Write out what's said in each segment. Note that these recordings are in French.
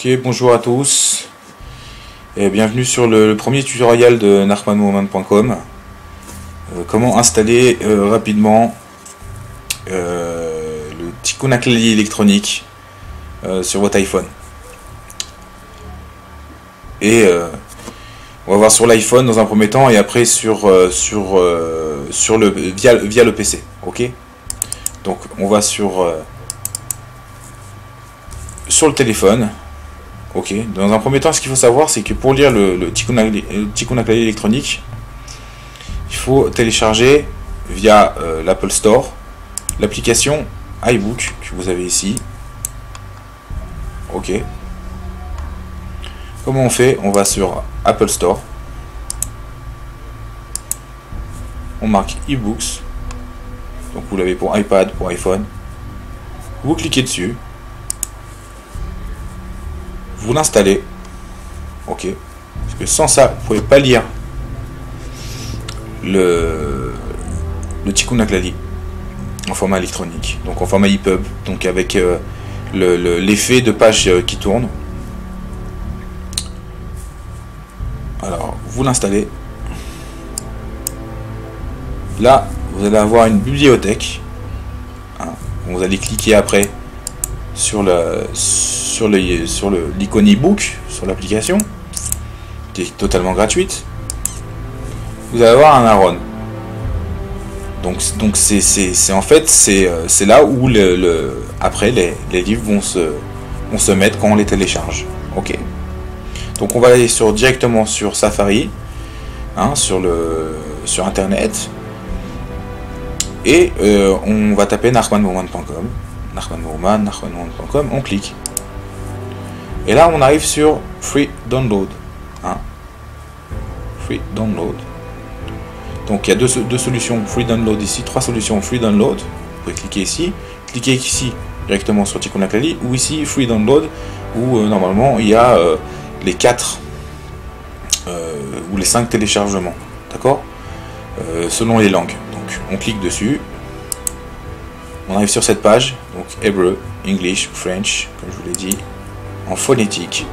Ok, bonjour à tous et bienvenue sur le premier tutoriel de nachmanmoment.com. Comment installer rapidement le Tikkun HaKlali électronique sur votre iPhone. Et on va voir sur l'iPhone dans un premier temps et après via le PC. Ok. Donc on va sur le téléphone. Ok, dans un premier temps, ce qu'il faut savoir, c'est que pour lire le Tikkun HaKlali électronique, il faut télécharger via l'Apple Store l'application iBook que vous avez ici. Ok. Comment on fait? On va sur Apple Store, on marque eBooks, donc vous l'avez pour iPad, pour iPhone, vous cliquez dessus, vous l'installez, ok, parce que sans ça vous pouvez pas lire le Tikkun HaKlali en format électronique, donc en format EPUB, donc avec l'effet de page qui tourne. Alors vous l'installez, là vous allez avoir une bibliothèque, hein. Vous allez cliquer après sur l'icône ebook sur l'application qui est totalement gratuite. Vous allez avoir un Aaron. Donc c'est en fait c'est là où après les livres vont se mettre quand on les télécharge. Ok. Donc on va aller directement sur Safari, hein, sur internet, et on va taper nachmanmoment.com. nachmanmoment.com, on clique. Et là on arrive sur Free Download. Hein. Free Download. Donc il y a deux solutions Free Download ici, trois solutions Free Download. Vous pouvez cliquer ici directement sur Tikkun HaKlali, ou ici Free Download, où normalement il y a les 4 ou les 5 téléchargements. D'accord, selon les langues. Donc on clique dessus. On arrive sur cette page, donc Hébreu, English, French, comme je vous l'ai dit, en phonétique,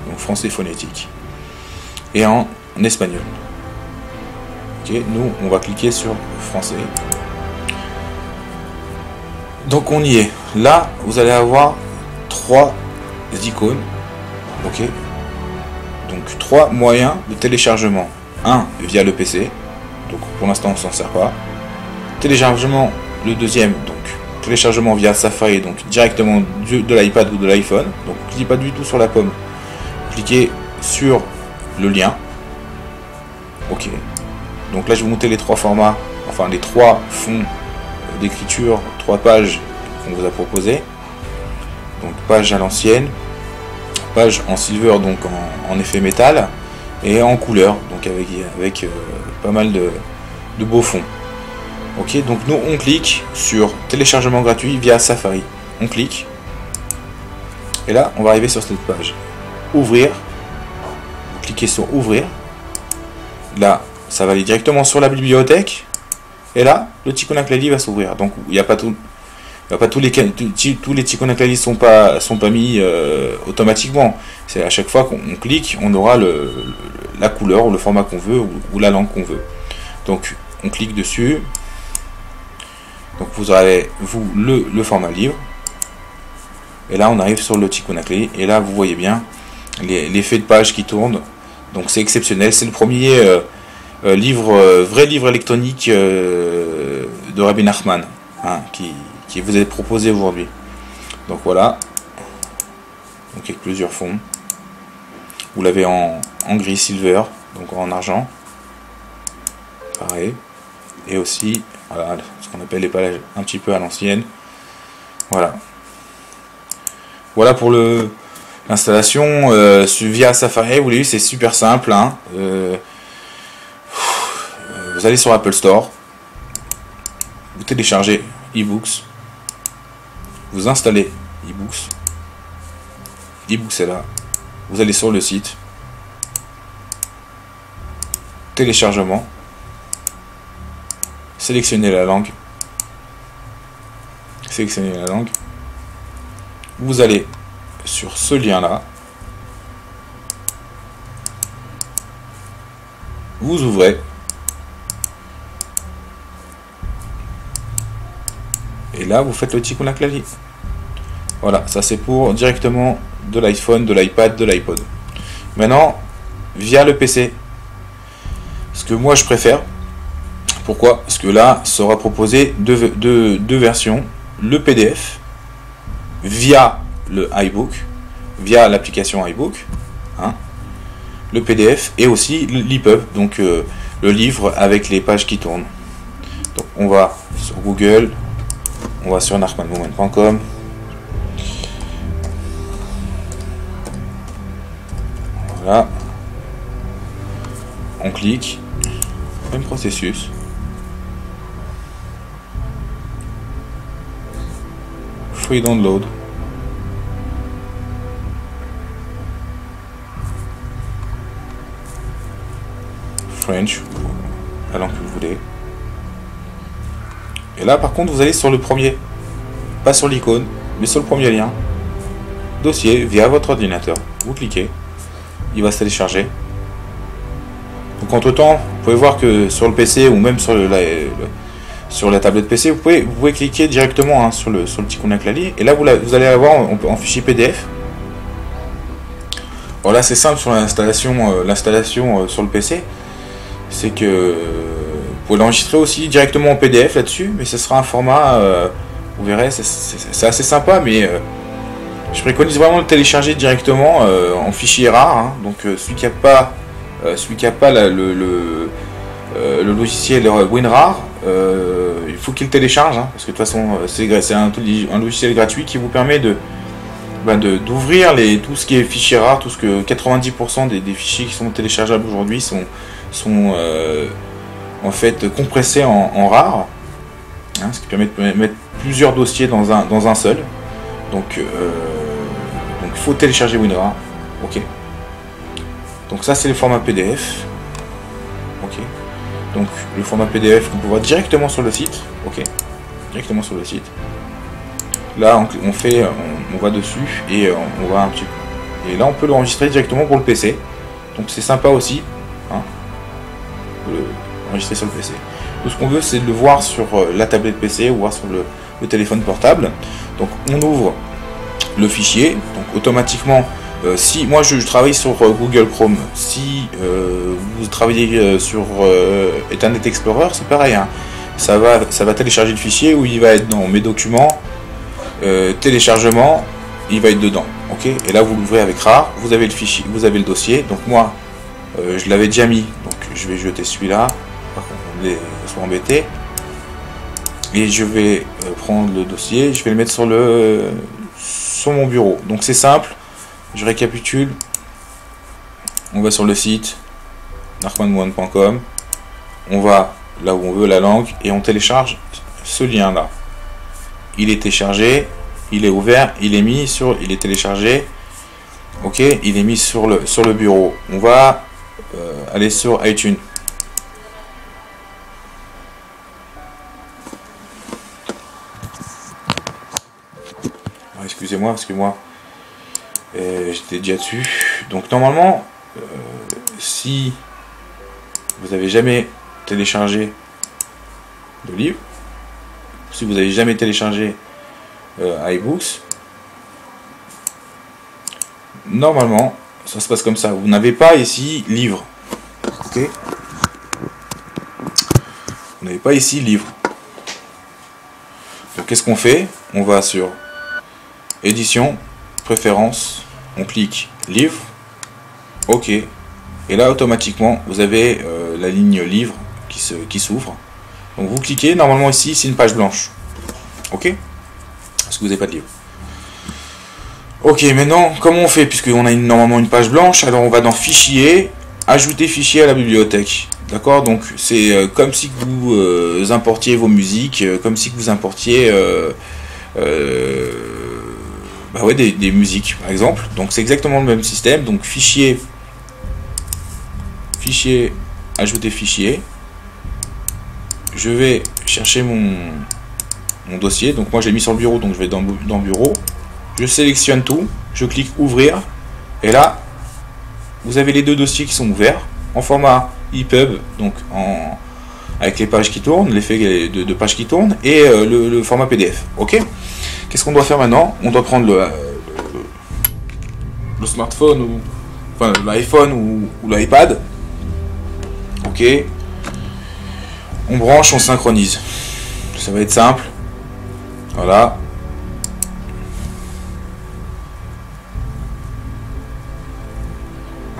donc français phonétique, et en espagnol. Ok, nous on va cliquer sur français. Donc on y est. Là, vous allez avoir 3 icônes. Ok. Donc 3 moyens de téléchargement. Un via le PC. Donc pour l'instant on s'en sert pas. Téléchargement, le deuxième, donc téléchargement via Safari, donc directement de l'iPad ou de l'iPhone. Donc cliquez pas du tout sur la pomme, cliquez sur le lien. Ok, donc là je vais vous montrer les 3 formats, enfin les 3 fonds d'écriture, 3 pages qu'on vous a proposé. Donc page à l'ancienne, page en silver, donc en effet métal, et en couleur, donc avec pas mal de beaux fonds. Ok, donc nous on clique sur téléchargement gratuit via Safari. On clique. Et là, on va arriver sur cette page. Ouvrir. Vous cliquez sur ouvrir. Là, ça va aller directement sur la bibliothèque. Et là, le Tikkun HaKlali va s'ouvrir. Donc il n'y a pas tous les Tikkun HaKlali sont pas mis automatiquement. C'est à chaque fois qu'on clique, on aura la couleur ou le format qu'on veut ou la langue qu'on veut. Donc on clique dessus. Donc vous aurez le format livre. Et là on arrive sur le Tikkun HaKlali. Et là vous voyez bien l'effet de page qui tourne. Donc c'est exceptionnel. C'est le premier vrai livre électronique de Rabbi Nachman, hein, qui vous est proposé aujourd'hui. Donc voilà. Donc avec plusieurs fonds. Vous l'avez en gris silver, donc en argent. Pareil. Et aussi, voilà, ce qu'on appelle les pages un petit peu à l'ancienne. Voilà. Voilà pour l'installation via Safari. Vous l'avez vu, c'est super simple. Hein. Vous allez sur Apple Store. Vous téléchargez eBooks. Vous installez eBooks. eBooks est là. Vous allez sur le site. Téléchargement. Sélectionnez la langue. Vous allez sur ce lien là, vous ouvrez. Et là, vous faites le tikkun HaKlali. Voilà, ça c'est pour directement de l'iPhone, de l'iPad, de l'iPod. Maintenant, via le PC. Ce que moi je préfère. Pourquoi? Parce que là, sera proposé deux versions. Le PDF via le iBook, via l'application iBook, hein, le PDF et aussi l'EPUB, donc le livre avec les pages qui tournent. Donc on va sur Google, on va sur narkmanmovement.com. Voilà. On clique. Même processus. Free download. French, la langue que vous voulez. Et là par contre vous allez sur le premier, pas sur l'icône, mais sur le premier lien. Dossier via votre ordinateur. Vous cliquez, il va se télécharger. Donc entre temps, vous pouvez voir que sur le PC ou même sur la tablette PC, vous pouvez cliquer directement hein, sur le tikkun HaKlali et là vous allez avoir en fichier PDF. Voilà, c'est simple sur l'installation sur le PC. C'est que vous pouvez l'enregistrer aussi directement en PDF là-dessus, mais ce sera un format, vous verrez, c'est assez sympa, mais je préconise vraiment de le télécharger directement en fichier RAR. Hein, donc celui qui n'a pas, le logiciel WinRAR, il faut qu'il le télécharge, hein, parce que de toute façon c'est un logiciel gratuit qui vous permet d'ouvrir tout ce qui est fichier RAR, tout ce que 90% des fichiers qui sont téléchargeables aujourd'hui sont en fait compressés en RAR, hein, ce qui permet de mettre plusieurs dossiers dans un seul. Donc il faut télécharger WinRAR. Ok. Donc ça c'est le format PDF. Ok. Donc le format PDF qu'on peut voir directement sur le site. Ok. Directement sur le site. Là on va dessus et on va un petit peu. Et là on peut l'enregistrer directement pour le PC. Donc c'est sympa aussi. Hein. On peut l'enregistrer sur le PC. Tout ce qu'on veut c'est de le voir sur la tablette PC ou voir sur le téléphone portable. Donc on ouvre le fichier. Donc automatiquement, si moi je travaille sur Google Chrome, si vous travaillez sur Internet Explorer, c'est pareil. Hein. Ça va télécharger le fichier où il va être dans mes documents, téléchargement, il va être dedans. Ok. Et là vous l'ouvrez avec RAR, vous avez le fichier, vous avez le dossier. Donc moi je l'avais déjà mis, donc je vais jeter celui-là. Par contre, on est soit embêté. Et je vais prendre le dossier, je vais le mettre sur mon bureau. Donc c'est simple, je récapitule. On va sur le site narkmanmovement.com, on va là où on veut la langue et on télécharge ce lien là. Il est téléchargé, il est ouvert, il est téléchargé. Ok, il est mis sur le bureau. On va aller sur iTunes. Excusez-moi parce que moi j'étais déjà dessus. Donc normalement si vous avez jamais téléchargé de livre, si vous avez jamais téléchargé iBooks, normalement ça se passe comme ça. Vous n'avez pas ici livre. Ok, vous n'avez pas ici livre. Donc qu'est-ce qu'on fait? On va sur édition, préférences, on clique livre, ok, et là automatiquement vous avez la ligne livre qui s'ouvre. Donc vous cliquez, normalement ici c'est une page blanche, ok, parce que vous n'avez pas de livre. Ok, maintenant comment on fait, puisqu'on a normalement une page blanche? Alors on va dans fichier, ajouter fichier à la bibliothèque. D'accord, donc c'est comme si vous importiez vos musiques, comme si vous importiez des musiques par exemple. Donc c'est exactement le même système. Donc fichier, ajouter fichier. Je vais chercher mon dossier. Donc moi j'ai mis sur le bureau, donc je vais dans bureau. Je sélectionne tout, je clique ouvrir. Et là, vous avez les deux dossiers qui sont ouverts en format EPUB, donc avec les pages qui tournent, l'effet de pages qui tournent, et le format PDF. Ok. Qu'est-ce qu'on doit faire maintenant? On doit prendre le smartphone, enfin l'iPhone ou l'iPad. Ok. On branche, on synchronise. Ça va être simple. Voilà.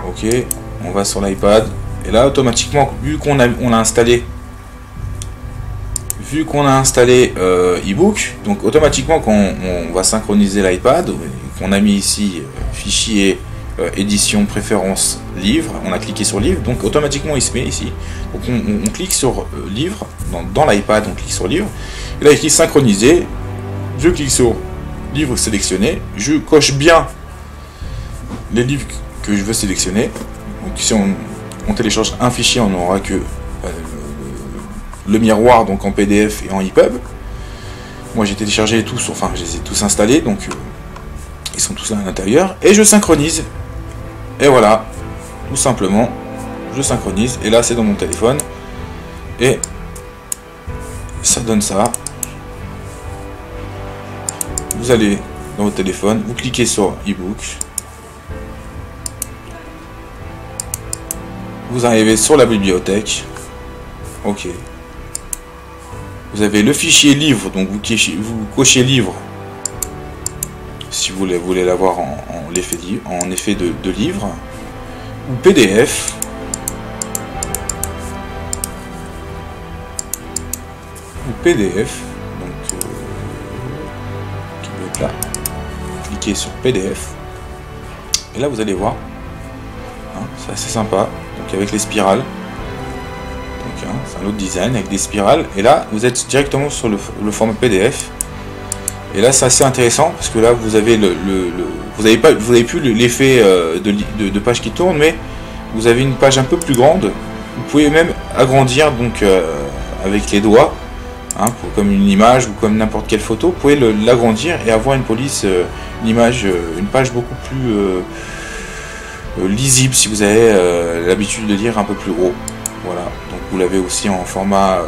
Ok. On va sur l'iPad. Et là, automatiquement, vu qu'on a installé ebook, donc automatiquement quand on va synchroniser l'iPad, qu'on a mis ici fichier édition préférence livre, on a cliqué sur livre, donc automatiquement il se met ici. Donc on clique sur livre, dans l'iPad on clique sur livre, et là il écrit synchroniser, je clique sur livre sélectionné, je coche bien les livres que je veux sélectionner. Donc si on télécharge un fichier, on n'aura que le miroir, donc en PDF et en EPUB. Moi j'ai téléchargé tous, enfin je les ai tous installés, donc ils sont tous là à l'intérieur, et je synchronise, et voilà, tout simplement je synchronise, et là c'est dans mon téléphone, et ça donne ça. Vous allez dans votre téléphone, vous cliquez sur ebook, vous arrivez sur la bibliothèque, ok. Vous avez le fichier livre, donc vous cochez livre si vous voulez l'avoir en effet de livre, ou PDF, donc qui doit être là. Cliquez sur PDF, et là vous allez voir, hein, c'est assez sympa, donc avec les spirales. C'est un autre design avec des spirales, et là vous êtes directement sur le format PDF, et là c'est assez intéressant parce que là vous avez vous avez plus l'effet de page qui tourne, mais vous avez une page un peu plus grande. Vous pouvez même agrandir donc avec les doigts, hein, comme une image ou comme n'importe quelle photo, vous pouvez l'agrandir et avoir une police, une image, une page beaucoup plus lisible si vous avez l'habitude de lire un peu plus gros. Voilà, donc vous l'avez aussi en format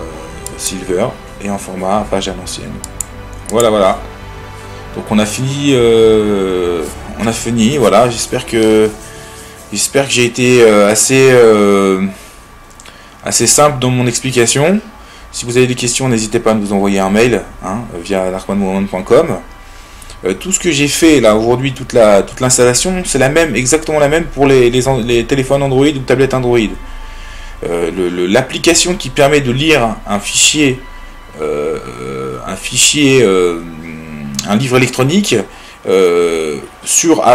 silver et en format page à l'ancienne. Voilà. Donc on a fini, voilà. J'espère que j'ai été assez simple dans mon explication. Si vous avez des questions, n'hésitez pas à nous envoyer un mail, hein, via narkmanwoman.com. Tout ce que j'ai fait là aujourd'hui, toute l'installation, c'est exactement la même pour les téléphones Android ou tablettes Android. L'application qui permet de lire un livre électronique sur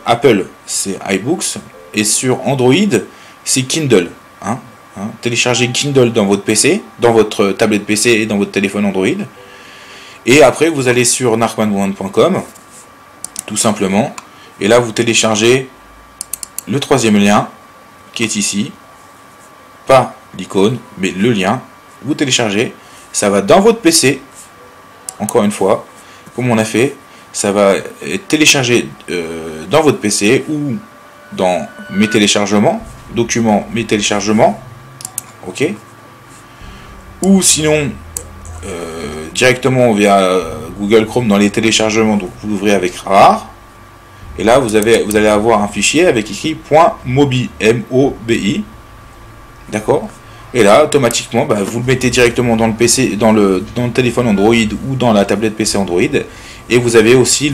Apple, c'est iBooks, et sur Android, c'est Kindle. Téléchargez Kindle dans votre PC, dans votre tablette PC et dans votre téléphone Android. Et après, vous allez sur narkmanwoman.com, tout simplement, et là vous téléchargez le troisième lien qui est ici. Pas l'icône, mais le lien, vous téléchargez, ça va dans votre PC, encore une fois, comme on a fait, ça va être téléchargé dans votre PC ou dans mes téléchargements, documents, mes téléchargements, ok, ou sinon directement via Google Chrome dans les téléchargements, donc vous l'ouvrez avec rare, et là vous allez avoir un fichier avec écrit .mobi, M-O-B-I. D'accord. Et là, automatiquement, vous le mettez directement dans le PC, dans le téléphone Android ou dans la tablette PC Android, et vous avez aussi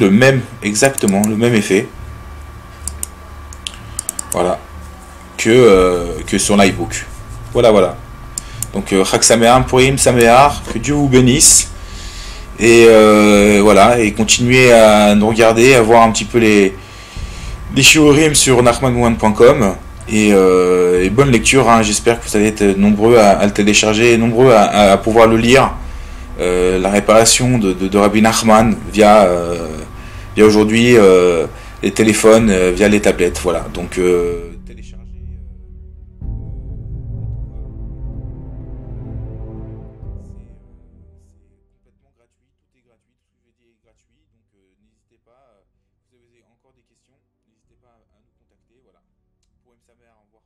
exactement le même effet. Voilà. Que sur l'iBook. Voilà. Donc, Chag Sameach Purim Sameach, que Dieu vous bénisse. Et voilà, et continuez à nous regarder, à voir un petit peu les shiurim sur narkmanwoman.com. Et bonne lecture, hein. J'espère que vous allez être nombreux à le télécharger, nombreux à pouvoir le lire. La réparation de Rabbi Nachman via aujourd'hui les téléphones, via les tablettes. Voilà, donc téléchargez. C'est complètement gratuit, tout est gratuit, tout ce que je dis est gratuit, donc n'hésitez pas, si vous avez encore des questions, n'hésitez pas à nous contacter. Voilà, pour sa mère, au revoir.